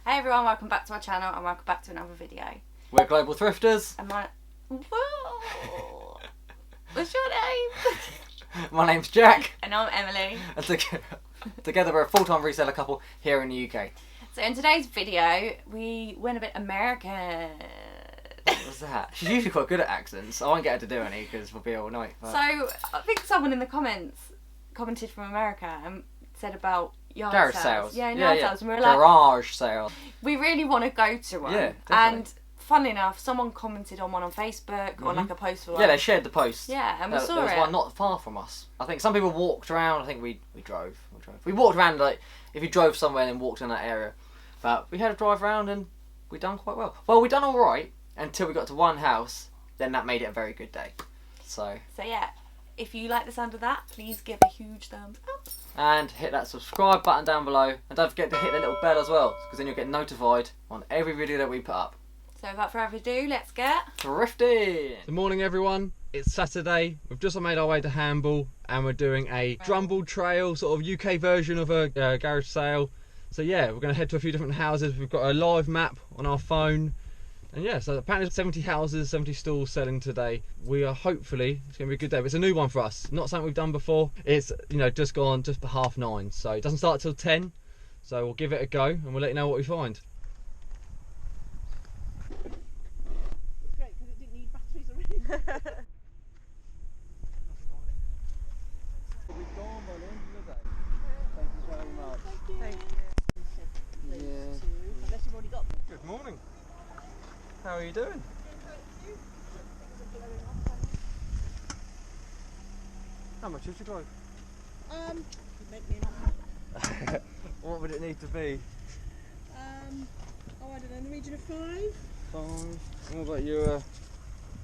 Hey everyone, welcome back to our channel and welcome back to another video. We're Global Thrifters. And whoa! What's your name? My name's Jack. And I'm Emily. And together we're a full-time reseller couple here in the UK. So in today's video, we went a bit American. What was that? She's usually quite good at accents. I won't get her to do any because we'll be all night. But... So I think someone in the comments commented from America and said about yard garage sales. sales. Yeah, yard sales. And we were like, garage sales. we really want to go to one. Yeah, definitely. And funnly enough, someone commented on one on Facebook on like a post for one. Yeah, they shared the post. Yeah, and we saw there was one not far from us. I think some people walked around. I think we drove. We walked around, like, if you drove somewhere and walked in that area. But we had a drive around and we done quite well. Well, we done all right until we got to one house. Then that made it a very good day. So yeah, if you like the sound of that, please give a huge thumbs up. And hit that subscribe button down below. And don't forget to hit the little bell as well, because then you'll get notified on every video that we put up. So without further ado, let's get thrifting. Good morning everyone, it's Saturday. We've just made our way to Jumble and we're doing a Jumble trail, sort of UK version of a garage sale. So yeah, we're going to head to a few different houses. We've got a live map on our phone. And yeah, so apparently 70 houses, 70 stalls selling today. We are hopefully, it's going to be a good day, but it's a new one for us. Not something we've done before. It's, just gone just for 9:30. So it doesn't start till 10. So we'll give it a go and we'll let you know what we find. It's great because it didn't need batteries or anything. We've gone by the end of the day. Thank you very much. Thank you. Yeah. Unless you've already got them. Good morning. How are you doing? How much did you drive? You make me an offer. What would it need to be? I don't know, in the region of 5. 5. What about you?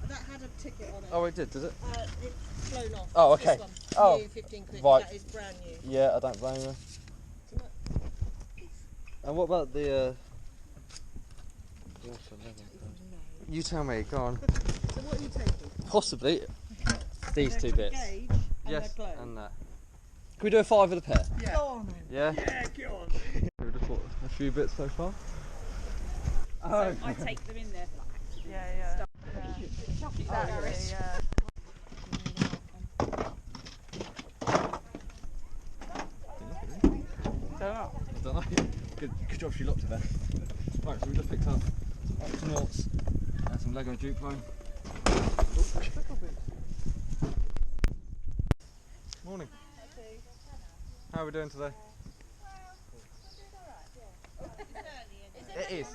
That had a ticket on it. Oh, it did, does it? It's flown off. Oh, It's okay. This one. Oh, New 15 quid. right. That is brand new. Yeah, I don't blame you. And what about the? You tell me. Go on. So what are you taking? Possibly these two bits. Gauge and Yes, a glow. and that. Can we do a 5 of the pair? Yeah. Go on then. Yeah. Yeah, go on. We've just bought a few bits so far. So I take them in there for like stuff. I don't know. Good job she looked at that. Right, so we just picked up some Octonauts and some Lego Duplo. Morning. How are we doing today? It is.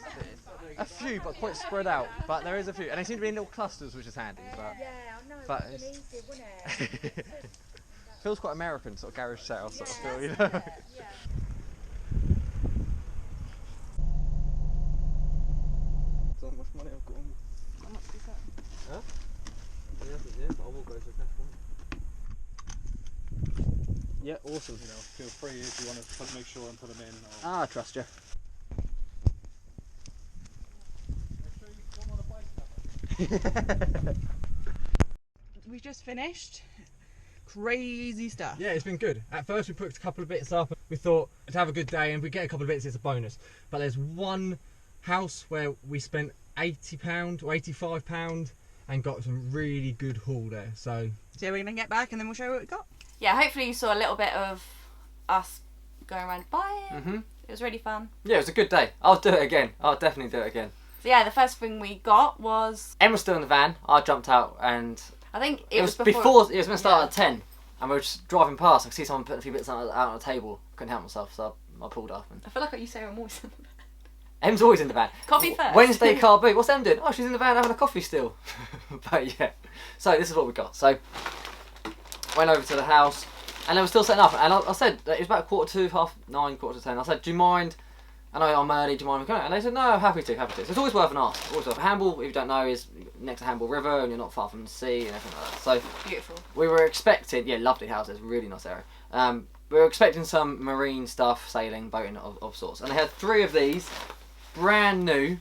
A few, but quite spread out. But there is a few, and they seem to be in little clusters, which is handy. But Yeah, I know. but It it's- easy, wouldn't it? feels quite American, sort of garage sale sort of feel, you know. Yeah. So much money I've got on. How much is that? Huh? Yeah, but I will go to the cash point. Yeah, awesome. Feel free if you want to make sure and put them in. Or... Ah, I trust you. We've just finished. Crazy stuff. Yeah, it's been good. At first we put a couple of bits up. We thought to have a good day, and if we get a couple of bits, it's a bonus. But there's one house where we spent £80 or £85 and got some really good haul there. So we're going to get back and then we'll show you what we got. Yeah, hopefully you saw a little bit of us going around buying. Mhm. It was really fun. Yeah, it was a good day. I'll do it again. I'll definitely do it again. So yeah, the first thing we got was, Em was still in the van. I jumped out, and I think it was before. It was meant to start at 10, and we were just driving past. I could see someone putting a few bits out on the table. Couldn't help myself, so I pulled up. And I feel like you say I'm always in the Em's always in the van. Coffee first. Wednesday car boot. What's Em doing? Oh, she's in the van having a coffee still. But yeah. So this is what we got. So went over to the house, and they were still setting up. And I said that it was about 9:45, 9:45. I said, "Do you mind? I know I'm early. Do you mind coming?" And they said, "No, happy to, happy to." So it's always worth an ask. Always worth. Hamble, if you don't know, is next to Hamble River, and you're not far from the sea and everything like that. So Beautiful. we were expecting, yeah, lovely houses, really nice area. We were expecting some marine stuff, sailing, boating of sorts, and they had 3 of these, brand new,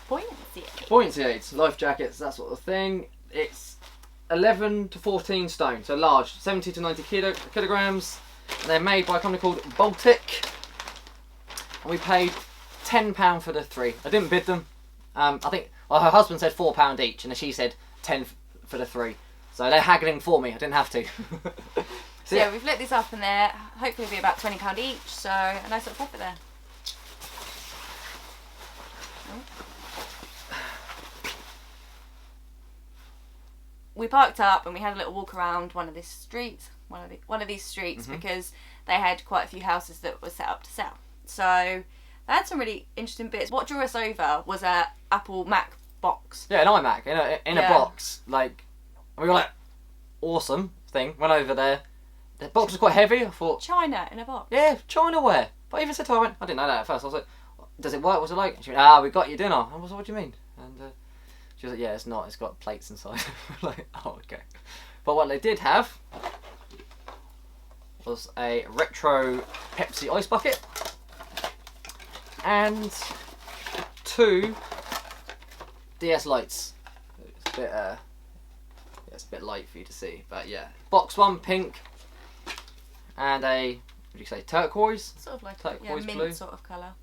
buoyancy aids, life jackets, that sort of thing. It's 11 to 14 stone, so large, 70 to 90 kilograms. And they're made by a company called Baltic, and we paid £10 for the 3. I didn't bid them. I think her husband said £4 each, and then she said 10 for the 3. So they're haggling for me. I didn't have to. So yeah, we've lit this up, and they're hopefully be about £20 each. So a nice little profit there. We parked up and we had a little walk around one of these streets, because they had quite a few houses that were set up to sell. So they had some really interesting bits. What drew us over was a Apple Mac box. Yeah, an iMac in a box. Like, and we were like, awesome thing. Went over there. The box was quite heavy. I thought, China in a box. yeah, Chinaware. But I even said to her, I didn't know that at first. I was like, does it work? What's it like? And she went, we got your dinner. I was like, what do you mean? And she was like, yeah, it's not. It's got plates inside. Like, oh, okay. But what they did have was a retro Pepsi ice bucket and 2 DS lights. It's a bit, it's a bit light for you to see, but yeah. Box 1 pink and a, what do you say, turquoise? Sort of like turquoise mint blue. Sort of colour.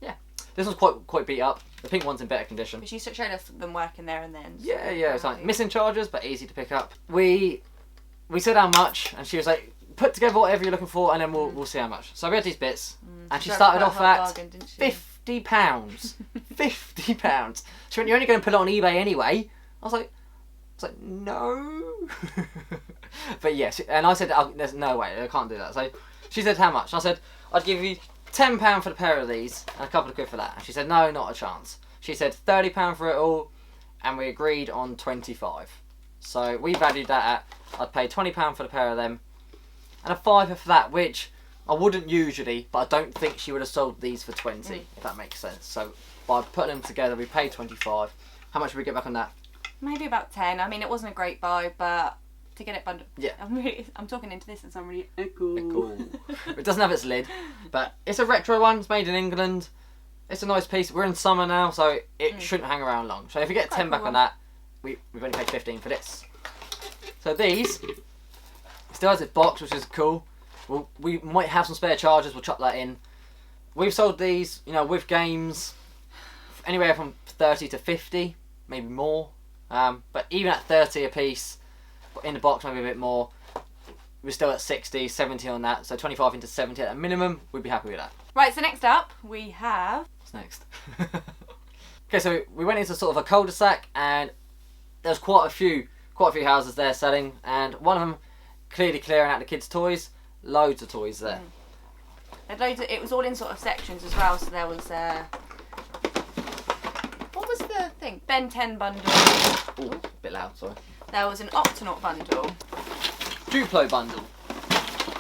Yeah. This one's quite beat up. The pink one's in better condition. But she showed us them working there and then. Yeah, it's like missing chargers, but easy to pick up. We said how much, and she was like, put together whatever you're looking for, and then we'll see how much. So we had these bits, and she started off at £50. £50. She went, you're only going to put it on eBay anyway. I was like, no. But yes, and I said, there's no way, I can't do that. So she said, how much? I said, I'd give you £10 for the pair of these and a couple of quid for that. And she said, no, not a chance. She said £30 for it all, and we agreed on 25. So we valued that at, I'd pay £20 for the pair of them and a £5 for that, which I wouldn't usually, but I don't think she would have sold these for 20, if that makes sense. So by putting them together, we paid 25. How much did we get back on that? Maybe about 10. I mean, it wasn't a great buy, but to get it bundled. Yeah. I'm talking into this and I'm really Cool. It doesn't have its lid, but it's a retro one. It's made in England. It's a nice piece. We're in summer now, so it shouldn't hang around long. So if you get 10 back on that, we've only paid 15 for this. So these, it still has its box, which is cool. We might have some spare chargers. We'll chuck that in. We've sold these, with games, anywhere from 30 to 50, maybe more. But even at 30 a piece, in the box maybe a bit more, we're still at 60, 70 on that. So 25 into 70 at a minimum, we'd be happy with that. Right, so next up we have... What's next? Okay, so we went into sort of a cul-de-sac, and there's quite a few houses there selling, and one of them clearly clearing out the kids' toys. Loads of toys there. It was all in sort of sections as well, so there was what was the thing? Ben 10 bundle. Ooh, a bit loud, sorry. There was an Octonaut bundle. Duplo bundle.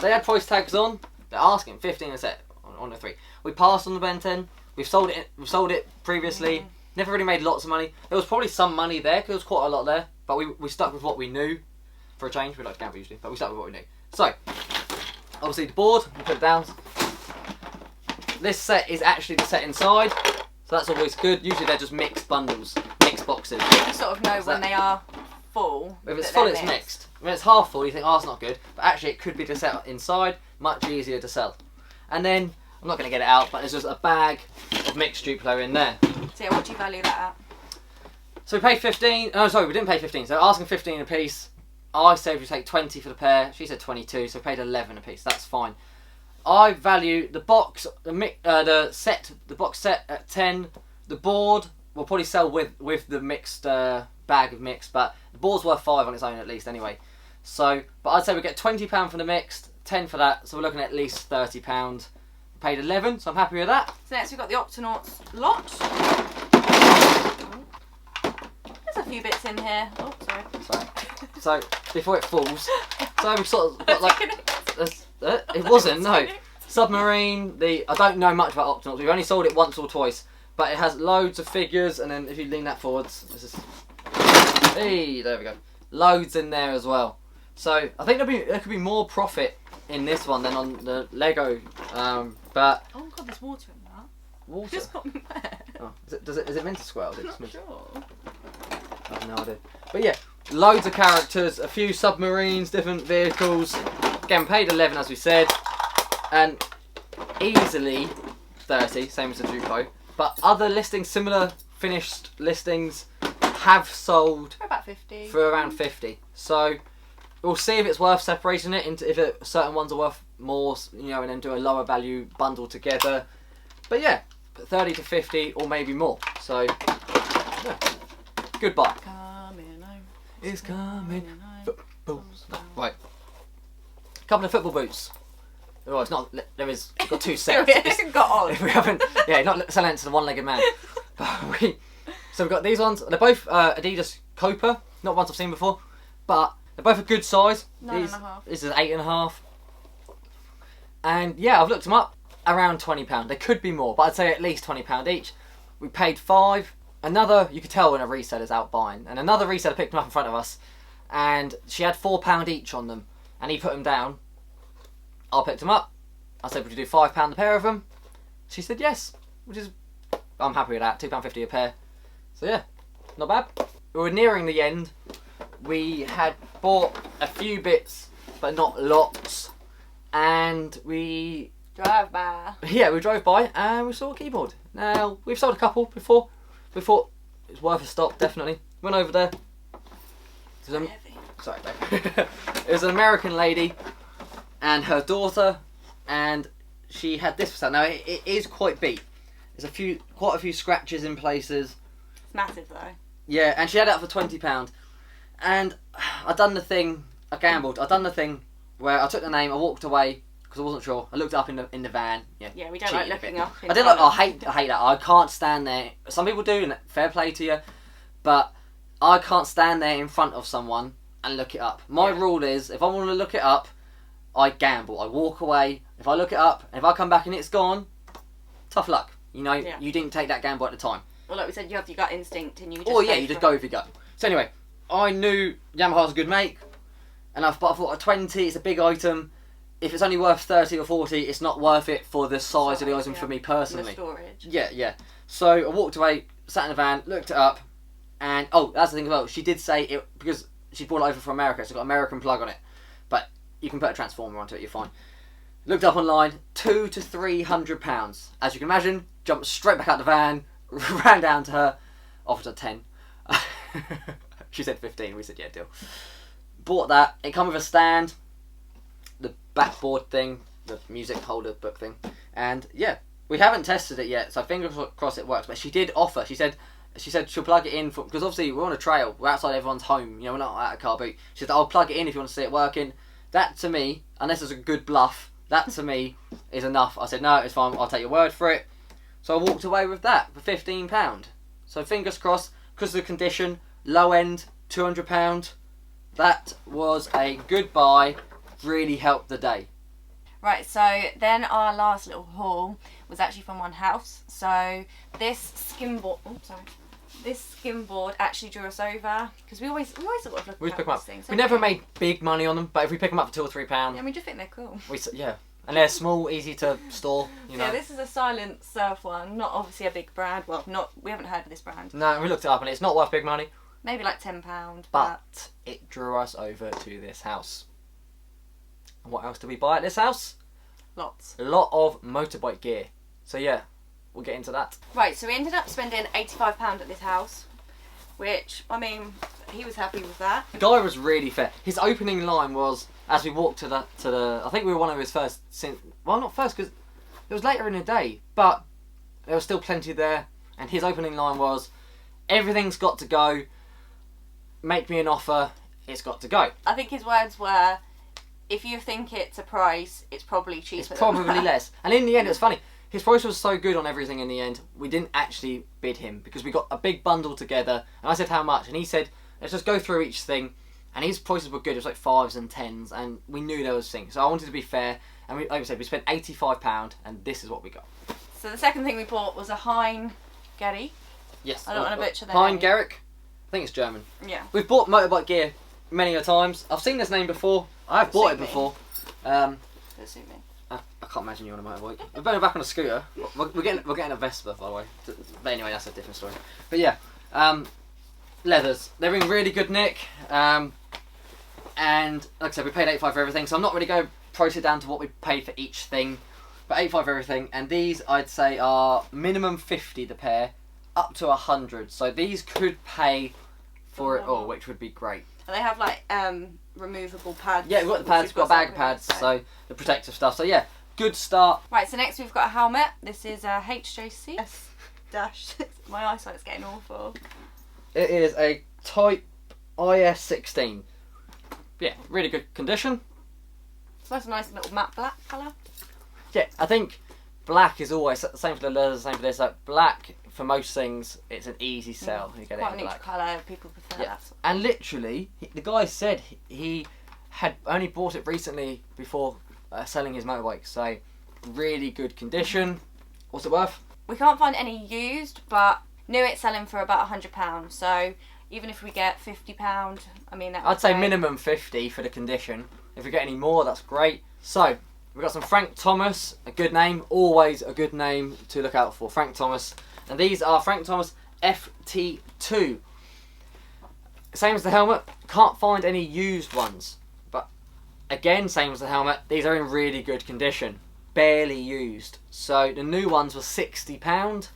They had price tags on. They're asking 15 a set on the 3. We passed on the Ben 10. We've sold it previously. Never really made lots of money. There was probably some money there because there was quite a lot there. But we stuck with what we knew for a change. We like to gamble usually, but we stuck with what we knew. So, obviously the board, we put it down. This set is actually the set inside, so that's always good. Usually they're just mixed bundles, mixed boxes. You sort of know when they are full. If it's full, it's mixed. When it's half full, you think, it's not good. But actually, it could be the set inside, much easier to sell. And then, I'm not going to get it out, but there's just a bag of mixed Duplo in there. So yeah, what do you value that at? So we paid 15. Oh, sorry, we didn't pay 15. So asking 15 a piece. I said we take 20 for the pair. She said 22, so we paid 11 a piece. That's fine. I value the box, the box set at 10. The board will probably sell with the mixed bag of mixed, but the board's worth 5 on its own at least anyway. So, but I'd say we get £20 for the mixed, 10 for that. So we're looking at least £30. Paid 11, so I'm happy with that. So next we've got the Octonauts lot. There's a few bits in here. Oh, sorry. So before it falls, so we've sort of got like it wasn't no submarine. I don't know much about Octonauts. We've only sold it once or twice, but it has loads of figures. And then if you lean that forwards, hey, there we go. Loads in there as well. So I think there could be more profit in this one than on the Lego. But oh god, there's water in that. Water. Just got me wet. Oh, is it meant to squirt? I'm not sure. I have no idea. But yeah, loads of characters, a few submarines, different vehicles. Again, paid 11 as we said, and easily 30, same as the Juco. But other listings, similar finished listings, have sold For about 50. for around 50. So we'll see if it's worth separating it into certain ones are worth more, you know, and then do a lower value bundle together. But yeah, 30 to 50 or maybe more. So yeah, good buy. Coming home. It's coming. home. Boots. Right. Couple of football boots. Oh, it's not. There is. We've got two sets. It's got on. We haven't. Yeah, not selling it to the one-legged man. So we've got these ones. They're both Adidas Copa. Not ones I've seen before, but they're both a good size. 9.5. This is 8.5. And yeah, I've looked them up. Around £20. They could be more, but I'd say at least £20 each. We paid £5. Another, you could tell when a reseller's out buying, and another reseller picked them up in front of us, and she had £4 each on them, and he put them down. I picked them up. I said, would you do £5 a pair of them? She said yes, which is, I'm happy with that. £2.50 a pair. So yeah, not bad. We were nearing the end. We had bought a few bits, but not lots, and we Drive by. we drove by and we saw a keyboard. Now, we've sold a couple before. We thought it was worth a stop, definitely. Went over there. Sorry, babe. It was an American lady and her daughter, and she had this for sale. Now, it is quite beat. There's quite a few scratches in places. It's massive though. Yeah, and she had it up for £20. And I done the thing, I gambled. I done the thing where I took the name, I walked away, because I wasn't sure. I looked it up in the van. Yeah, we don't like cheated a looking bit. up. I did like. I hate that. I can't stand there. Some people do, and fair play to you, but I can't stand there in front of someone and look it up. My rule is, if I want to look it up, I gamble. I walk away. If I look it up, and if I come back and it's gone, tough luck. You know, you didn't take that gamble at the time. Well, like we said, you have your gut instinct, and you just. Oh yeah, you just go with your gut. So anyway, I knew Yamaha's a good make, and I thought a 20, it's a big item. If it's only worth 30 or 40, it's not worth it for the size of the item for me personally. The storage. Yeah. So I walked away, sat in the van, looked it up, and that's the thing as well. She did say it because she brought it over from America. It's got an American plug on it, but you can put a transformer onto it. You're fine. Looked up online, £200 to £300. As you can imagine, jumped straight back out the van, ran down to her, offered her 10. She said 15. We said yeah, deal. Bought that. It come with a stand, the backboard thing, the music holder book thing, and yeah, we haven't tested it yet, so fingers crossed it works. But she did offer. She said she'll plug it in because obviously we're on a trail, we're outside everyone's home. You know, we're not at a car boot. She said I'll plug it in if you want to see it working. That to me, unless it's a good bluff, that to me is enough. I said no, it's fine. I'll take your word for it. So I walked away with that for £15. So fingers crossed, because of the condition, low end, £200. That was a good buy. Really helped the day. Right, so then our last little haul was actually from one house. So this skimboard, actually drew us over because we always sort of look We at pick them these up. things. We never made big money on them, but if we pick them up for £2 or £3, Yeah, we just think they're cool. and they're small, easy to store. You know. Yeah, this is a silent surf one, not obviously a big brand. Well, we haven't heard of this brand. No, we looked it up and it's not worth big money, Maybe like £10, but it drew us over to this house. And what else did we buy at this house? lots. A lot of motorbike gear. So yeah, we'll get into that. Right, so we ended up spending £85 at this house, which, I mean, he was happy with that. The guy was really fair. His opening line was, as we walked to the I think we were one of his first, not first because it was later in the day, but there was still plenty there, and his opening line was, everything's got to go, make me an offer, it's got to go. I think his words were, if you think it's a price, it's probably cheaper. It's probably less. And in the end, it was funny. His price was so good on everything in the end, we didn't actually bid him because we got a big bundle together. And I said, how much? And he said, let's just go through each thing. And his prices were good. It was like 5s and 10s. And we knew there was things. So I wanted to be fair. And like I said, we spent £85 and this is what we got. So the second thing we bought was a Hein Gary. Yes. I don't want to butcher that. Hein Garrick. I think it's German. Yeah. We've bought motorbike gear many a times. I've seen this name before. I've bought it before. Does it suit me? I can't imagine you on a motorbike. We're going back on a scooter. We're getting a Vespa, by the way. But anyway, that's a different story. But yeah, leathers. They're in really good nick. And like I said, we paid £85 for everything. So I'm not really going to price it down to what we paid for each thing. But 85 everything, and these I'd say are minimum 50 the pair, up to 100. So these could pay for it all, which would be great. And they have like removable pads. Yeah, we've got the pads, we've got a bag of pads, so the protective stuff. So yeah, good start. Right, so next we've got a helmet. This is a HJC dash. My eyesight's getting awful. It is a Type IS-16. Yeah, really good condition. So that's a nice little matte black colour. Yeah, I think black is always the same for the leathers, same for this. Like black for most things, it's an easy sell. You get it Quite in a neutral black. colour. People prefer that. Sort of. And literally, the guy said he had only bought it recently before selling his motorbike. So really good condition. What's it worth? We can't find any used, but new it's selling for about £100. So even if we get £50, I mean that. I'd say minimum 50 for the condition. If we get any more, that's great. So we've got some Frank Thomas, a good name, always a good name to look out for. Frank Thomas, and these are Frank Thomas FT2. Same as the helmet. Can't find any used ones, but again, same as the helmet. These are in really good condition, barely used. So the new ones were £60.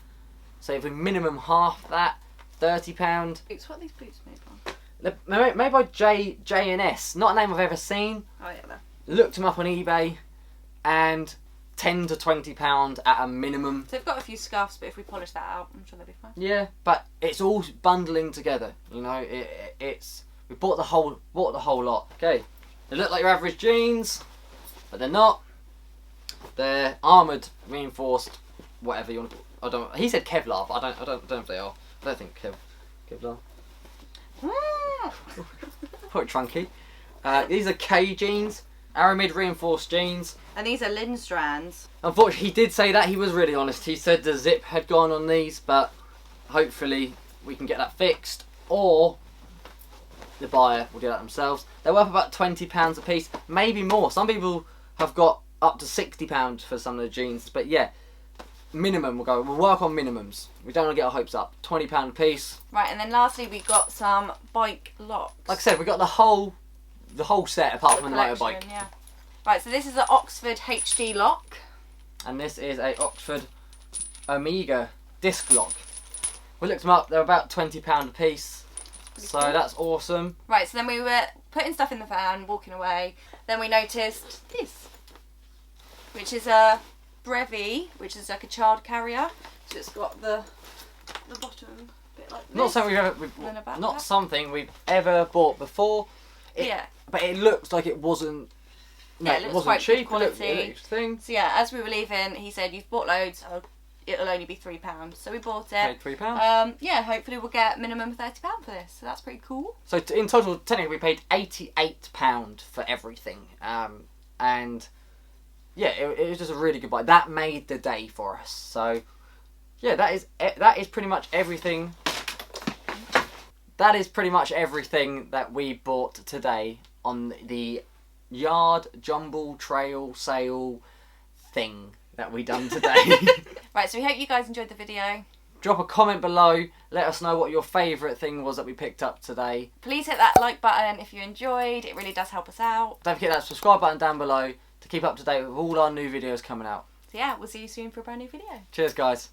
So if we minimum half that, £30. Boots. What are these boots made from? They're made by J&S, not a name I've ever seen. Oh yeah, there. Looked them up on eBay, and £10 to £20 at a minimum. So they've got a few scuffs, but if we polish that out, I'm sure they'll be fine. Yeah, but it's all bundling together. You know, it's we bought the whole lot. Okay, they look like your average jeans, but they're not. They're armoured, reinforced, whatever you want to. I don't. He said Kevlar, but I don't know if they are. I don't think Kevlar. Quite trunky. These are K jeans, Aramid reinforced jeans. And these are Lin strands. Unfortunately, he did say that. He was really honest. He said the zip had gone on these, but hopefully we can get that fixed, or the buyer will do that themselves. They're worth about £20 a piece, maybe more. Some people have got up to £60 for some of the jeans, but yeah, minimum we'll work on minimums. We don't want to get our hopes up. £20 a piece. Right, and then lastly we got some bike locks. Like I said, we got the whole set apart from the Collection, motorbike. yeah. Right, so this is an Oxford HD lock. And this is a Oxford Omega disc lock. We looked them up, they're about £20 a piece. So that's awesome. Right, so then we were putting stuff in the van, walking away. Then we noticed this, which is a Brevi, which is like a child carrier. So it's got the bottom bit like this. Not something we've ever bought before. Yeah. But it looks like it wasn't. No, Yeah, it it looks wasn't quite cheap. good It looked quality. thing. So yeah, as we were leaving, he said, "You've bought loads, so it'll only be £3." So we bought it. Paid £3. Yeah, hopefully we'll get minimum £30 for this. So that's pretty cool. So in total, technically, we paid £88 for everything. And yeah, it was just a really good buy. That made the day for us. So yeah, that is pretty much everything. That is pretty much everything that we bought today on the yard jumble trail sale thing that we done today. Right, so we hope you guys enjoyed the video. Drop a comment below. Let us know what your favourite thing was that we picked up today. Please hit that like button if you enjoyed. It really does help us out. Don't forget that subscribe button down below to keep up to date with all our new videos coming out. So yeah, we'll see you soon for a brand new video. Cheers, guys.